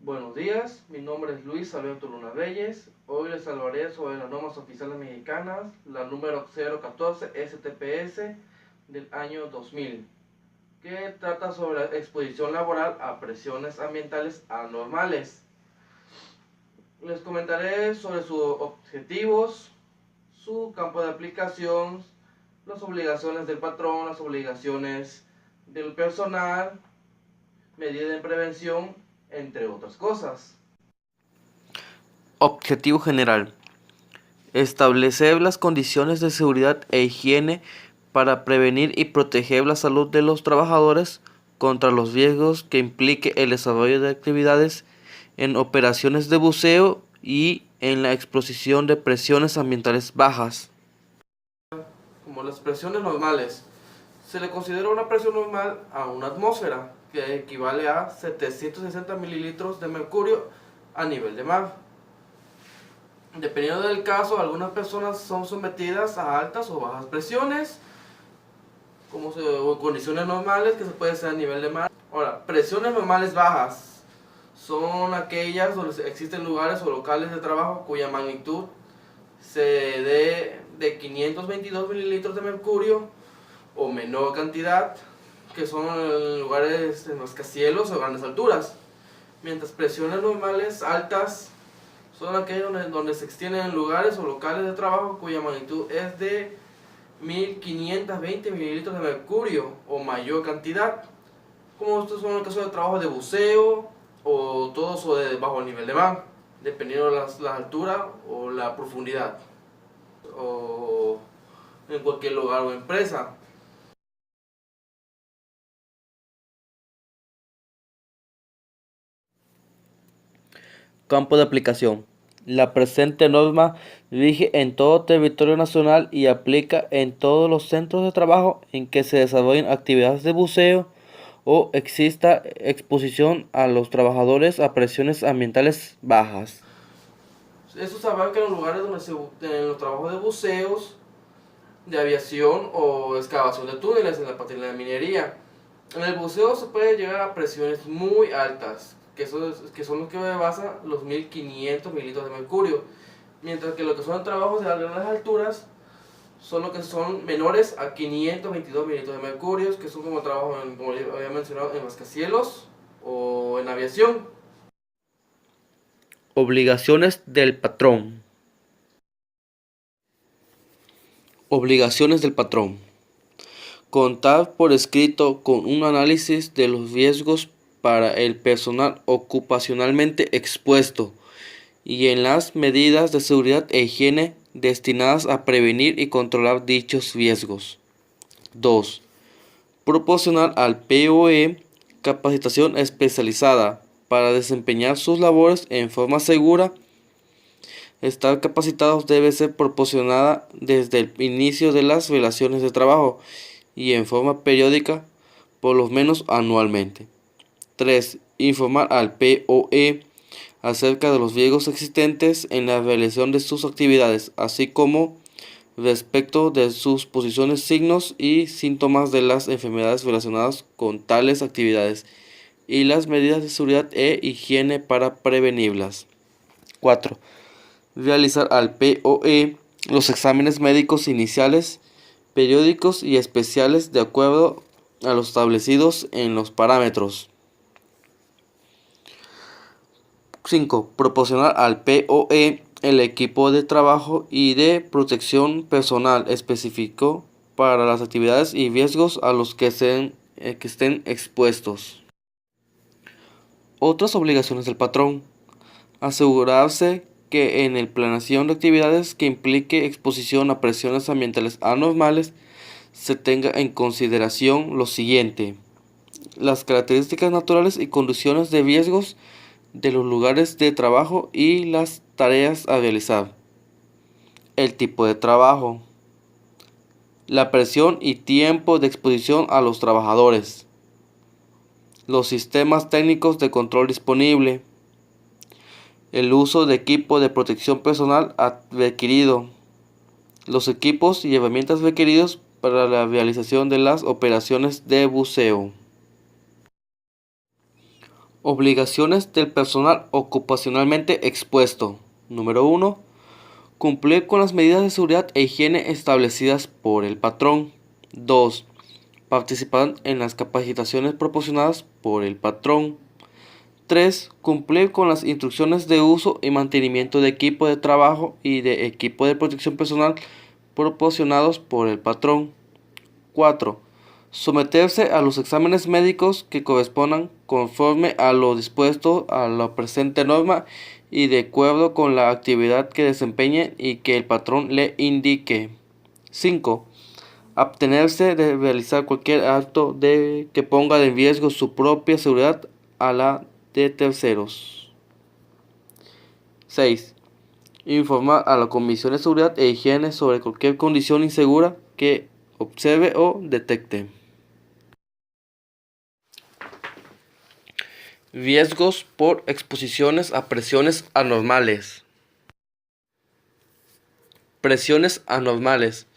Buenos días, mi nombre es Luis Alberto Luna Reyes. Hoy les hablaré sobre las normas oficiales mexicanas, la número 014 STPS del año 2000, que trata sobre la exposición laboral a presiones ambientales anormales. Les comentaré sobre sus objetivos, su campo de aplicación, las obligaciones del patrón, las obligaciones del personal, medidas de prevención, entre otras cosas. Objetivo general: establecer las condiciones de seguridad e higiene para prevenir y proteger la salud de los trabajadores contra los riesgos que implique el desarrollo de actividades en operaciones de buceo y en la exposición de presiones ambientales bajas. Como las presiones normales. Se le considera una presión normal a una atmósfera, que equivale a 760 mililitros de mercurio a nivel de mar. Dependiendo del caso, algunas personas son sometidas a altas o bajas presiones, o condiciones normales, que se puede hacer a nivel de mar. Ahora, presiones normales bajas son aquellas donde existen lugares o locales de trabajo cuya magnitud se dé de 522 mililitros de mercurio o menor cantidad, que son en lugares en rascacielos o grandes alturas. Mientras presiones normales altas son aquellas donde se extienden en lugares o locales de trabajo cuya magnitud es de 1520 mililitros de mercurio o mayor cantidad, como estos son el caso de trabajo de buceo o todos o de bajo el nivel de mar, dependiendo de la altura o la profundidad, o en cualquier lugar o empresa. Campo de aplicación: la presente norma rige en todo territorio nacional y aplica en todos los centros de trabajo en que se desarrollen actividades de buceo o exista exposición a los trabajadores a presiones ambientales bajas. Eso se abarca en los lugares donde en los trabajos de buceos, de aviación o excavación de túneles en la parte de la minería. En el buceo se puede llegar a presiones muy altas, que son los que basan los 1500 mililitros de mercurio, mientras que lo que son trabajos de grandes alturas son los que son menores a 522 mililitros de mercurio, que son como trabajos, como había mencionado, en rascacielos o en aviación. Obligaciones del patrón. Obligaciones del patrón: contar por escrito con un análisis de los riesgos para el personal ocupacionalmente expuesto y en las medidas de seguridad e higiene destinadas a prevenir y controlar dichos riesgos. 2. Proporcionar al POE capacitación especializada para desempeñar sus labores en forma segura. Estar capacitados debe ser proporcionada desde el inicio de las relaciones de trabajo y en forma periódica, por lo menos anualmente. 3. Informar al POE acerca de los riesgos existentes en la realización de sus actividades, así como respecto de sus posiciones, signos y síntomas de las enfermedades relacionadas con tales actividades y las medidas de seguridad e higiene para prevenirlas. 4. Realizar al POE los exámenes médicos iniciales, periódicos y especiales de acuerdo a los establecidos en los parámetros. 5. Proporcionar al POE el equipo de trabajo y de protección personal específico para las actividades y riesgos a los que estén expuestos. Otras obligaciones del patrón: asegurarse que en la planeación de actividades que implique exposición a presiones ambientales anormales se tenga en consideración lo siguiente: las características naturales y condiciones de riesgos de los lugares de trabajo y las tareas a realizar, el tipo de trabajo, la presión y tiempo de exposición a los trabajadores, los sistemas técnicos de control disponible, el uso de equipo de protección personal requerido, los equipos y herramientas requeridos para la realización de las operaciones de buceo. Obligaciones del personal ocupacionalmente expuesto. Número 1. Cumplir con las medidas de seguridad e higiene establecidas por el patrón. 2. Participar en las capacitaciones proporcionadas por el patrón. 3. Cumplir con las instrucciones de uso y mantenimiento de equipo de trabajo y de equipo de protección personal proporcionados por el patrón. 4. Someterse a los exámenes médicos que correspondan conforme a lo dispuesto a la presente norma y de acuerdo con la actividad que desempeñe y que el patrón le indique. 5. Abstenerse de realizar cualquier acto que ponga en riesgo su propia seguridad a la de terceros. 6. Informar a la Comisión de Seguridad e Higiene sobre cualquier condición insegura que observe o detecte. Riesgos por exposiciones a presiones anormales. Presiones anormales.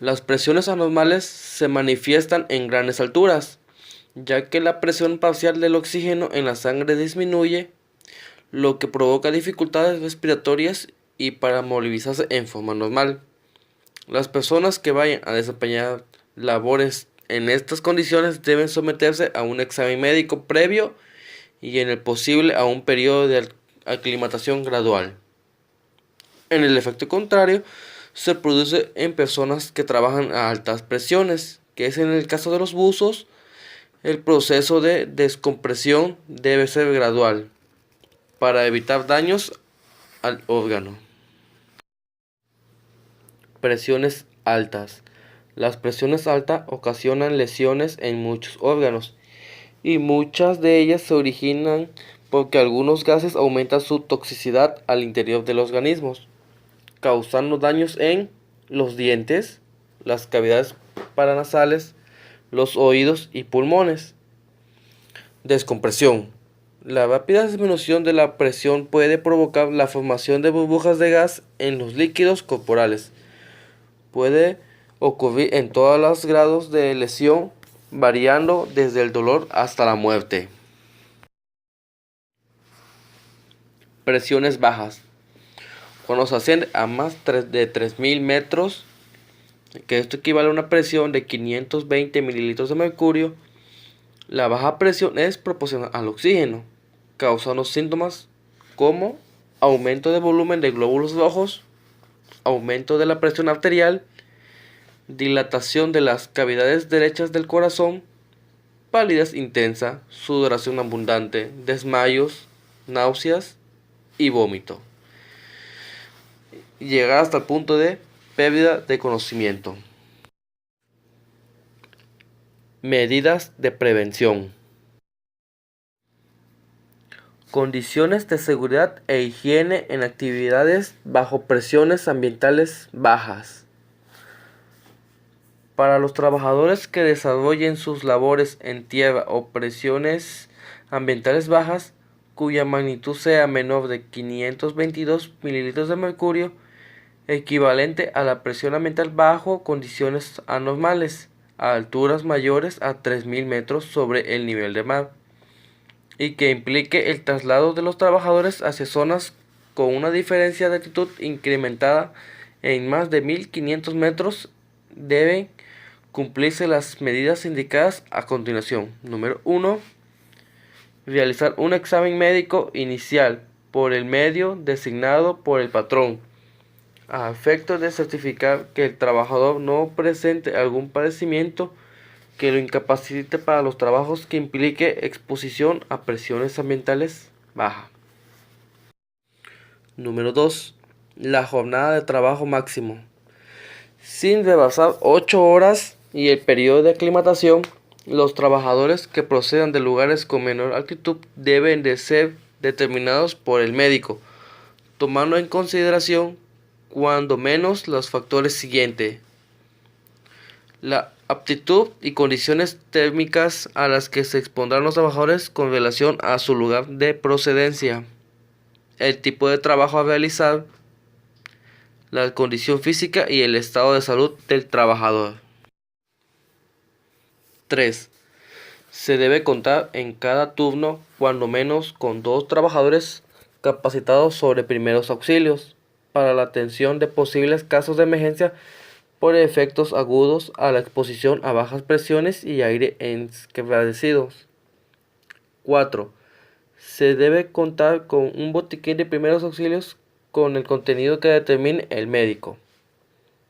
Las presiones anormales se manifiestan en grandes alturas, ya que la presión parcial del oxígeno en la sangre disminuye, lo que provoca dificultades respiratorias y para movilizarse en forma normal. Las personas que vayan a desempeñar labores en estas condiciones deben someterse a un examen médico previo y en el posible a un periodo de aclimatación gradual. En el efecto contrario, se produce en personas que trabajan a altas presiones, que es en el caso de los buzos. El proceso de descompresión debe ser gradual para evitar daños al órgano. Presiones altas. Las presiones altas ocasionan lesiones en muchos órganos y muchas de ellas se originan porque algunos gases aumentan su toxicidad al interior de los organismos, causando daños en los dientes, las cavidades paranasales, los oídos y pulmones. Descompresión. La rápida disminución de la presión puede provocar la formación de burbujas de gas en los líquidos corporales. Puede ocurrir en todos los grados de lesión, variando desde el dolor hasta la muerte. Presiones bajas. Cuando se asciende a más de 3000 metros, que esto equivale a una presión de 520 mililitros de mercurio, la baja presión es proporcional al oxígeno, causando síntomas como aumento de volumen de glóbulos rojos, aumento de la presión arterial, dilatación de las cavidades derechas del corazón, palidez intensa, sudoración abundante, desmayos, náuseas y vómito. Llegar hasta el punto de pérdida de conocimiento. Medidas de prevención. Condiciones de seguridad e higiene en actividades bajo presiones ambientales bajas. Para los trabajadores que desarrollen sus labores en tierra o presiones ambientales bajas, cuya magnitud sea menor de 522 mililitros de mercurio, equivalente a la presión ambiental bajo condiciones anormales, a alturas mayores a 3000 metros sobre el nivel del mar, y que implique el traslado de los trabajadores hacia zonas con una diferencia de altitud incrementada en más de 1500 metros, deben cumplirse las medidas indicadas a continuación. Número 1. Realizar un examen médico inicial por el medio designado por el patrón, a efectos de certificar que el trabajador no presente algún padecimiento que lo incapacite para los trabajos que implique exposición a presiones ambientales bajas. Número 2. La jornada de trabajo máximo. Sin rebasar 8 horas y el periodo de aclimatación, los trabajadores que procedan de lugares con menor altitud deben de ser determinados por el médico, tomando en consideración cuando menos los factores siguientes: la aptitud y condiciones térmicas a las que se expondrán los trabajadores con relación a su lugar de procedencia, el tipo de trabajo a realizar, la condición física y el estado de salud del trabajador. 3. Se debe contar en cada turno cuando menos con 2 trabajadores capacitados sobre primeros auxilios para la atención de posibles casos de emergencia por efectos agudos a la exposición a bajas presiones y aire enrarecidos. 4. Se debe contar con un botiquín de primeros auxilios con el contenido que determine el médico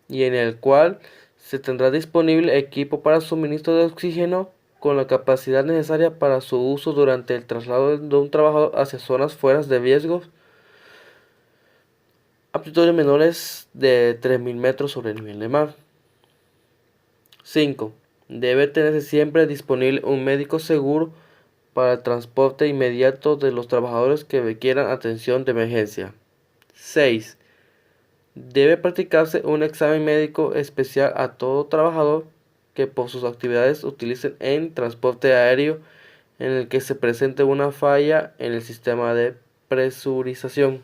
y en el cual se tendrá disponible equipo para suministro de oxígeno con la capacidad necesaria para su uso durante el traslado de un trabajador hacia zonas fuera de riesgos, aptitudes menores de 3.000 metros sobre el nivel del mar. 5. Debe tenerse siempre disponible un médico seguro para el transporte inmediato de los trabajadores que requieran atención de emergencia. 6. Debe practicarse un examen médico especial a todo trabajador que por sus actividades utilicen en transporte aéreo en el que se presente una falla en el sistema de presurización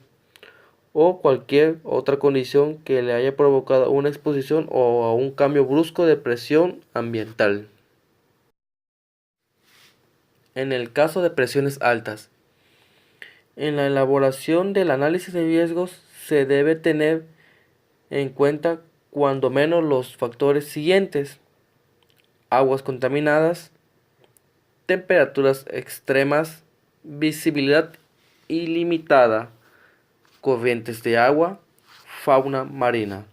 o cualquier otra condición que le haya provocado una exposición o a un cambio brusco de presión ambiental. En el caso de presiones altas, en la elaboración del análisis de riesgos se debe tener en cuenta cuando menos los factores siguientes: aguas contaminadas, temperaturas extremas, visibilidad ilimitada, corrientes de agua, fauna marina,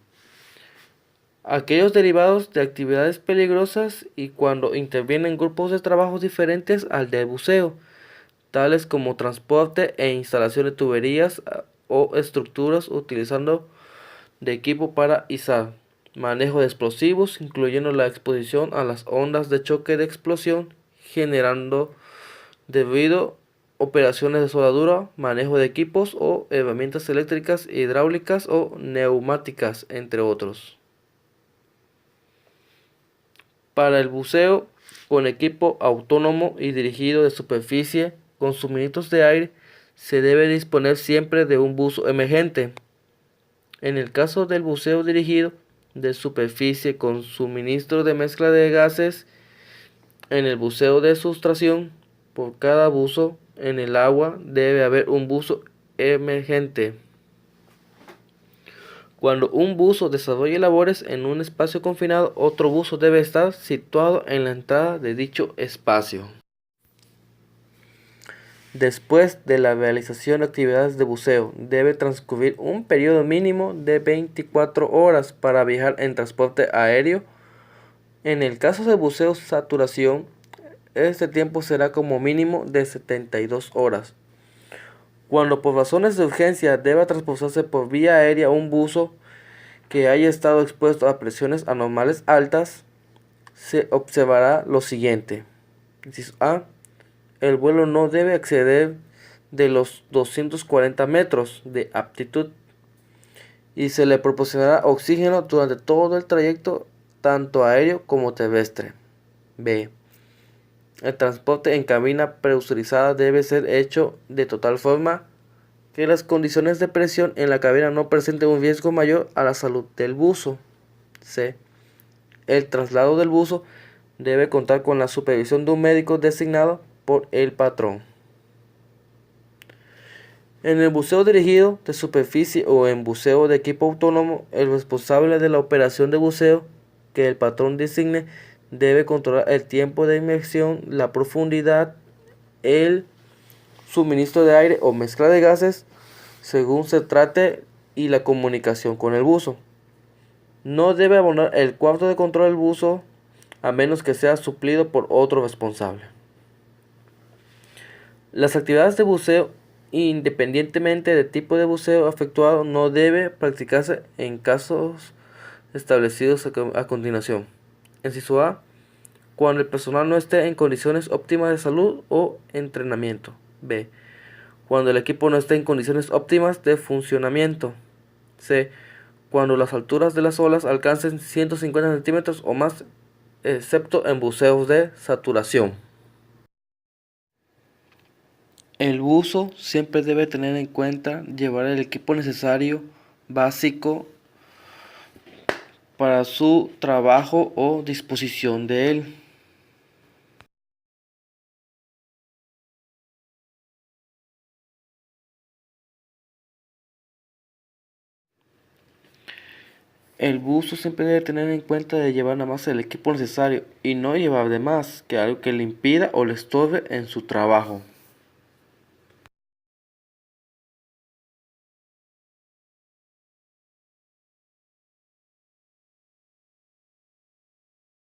aquellos derivados de actividades peligrosas y cuando intervienen grupos de trabajo diferentes al del buceo, tales como transporte e instalación de tuberías o estructuras utilizando de equipo para izar, manejo de explosivos, incluyendo la exposición a las ondas de choque de explosión, generando debido operaciones de soldadura, manejo de equipos o herramientas eléctricas, hidráulicas o neumáticas, entre otros. Para el buceo con equipo autónomo y dirigido de superficie con suministros de aire, se debe disponer siempre de un buzo emergente. En el caso del buceo dirigido de superficie con suministro de mezcla de gases, en el buceo de sustracción, por cada buzo en el agua debe haber un buzo emergente. Cuando un buzo desarrolle labores en un espacio confinado, otro buzo debe estar situado en la entrada de dicho espacio. Después de la realización de actividades de buceo, debe transcurrir un periodo mínimo de 24 horas para viajar en transporte aéreo. En el caso de buceo saturación, este tiempo será como mínimo de 72 horas. Cuando por razones de urgencia deba transportarse por vía aérea un buzo que haya estado expuesto a presiones anormales altas, se observará lo siguiente. Inciso A. El vuelo no debe exceder de los 240 metros de aptitud y se le proporcionará oxígeno durante todo el trayecto, tanto aéreo como terrestre. B. El transporte en cabina presurizada debe ser hecho de tal forma que las condiciones de presión en la cabina no presenten un riesgo mayor a la salud del buzo. C. El traslado del buzo debe contar con la supervisión de un médico designado por el patrón. En el buceo dirigido de superficie o en buceo de equipo autónomo, el responsable de la operación de buceo que el patrón designe debe controlar el tiempo de inmersión, la profundidad, el suministro de aire o mezcla de gases según se trate y la comunicación con el buzo. No debe abonar el cuarto de control del buzo a menos que sea suplido por otro responsable. Las actividades de buceo, independientemente del tipo de buceo efectuado, no debe practicarse en casos establecidos a continuación. Inciso A. Cuando el personal no esté en condiciones óptimas de salud o entrenamiento. B. Cuando el equipo no esté en condiciones óptimas de funcionamiento. C. Cuando las alturas de las olas alcancen 150 centímetros o más, excepto en buceos de saturación. El buzo siempre debe tener en cuenta llevar el equipo necesario básico para su trabajo o disposición de él. El buzo siempre debe tener en cuenta de llevar nada más el equipo necesario y no llevar de más, que algo que le impida o le estorbe en su trabajo.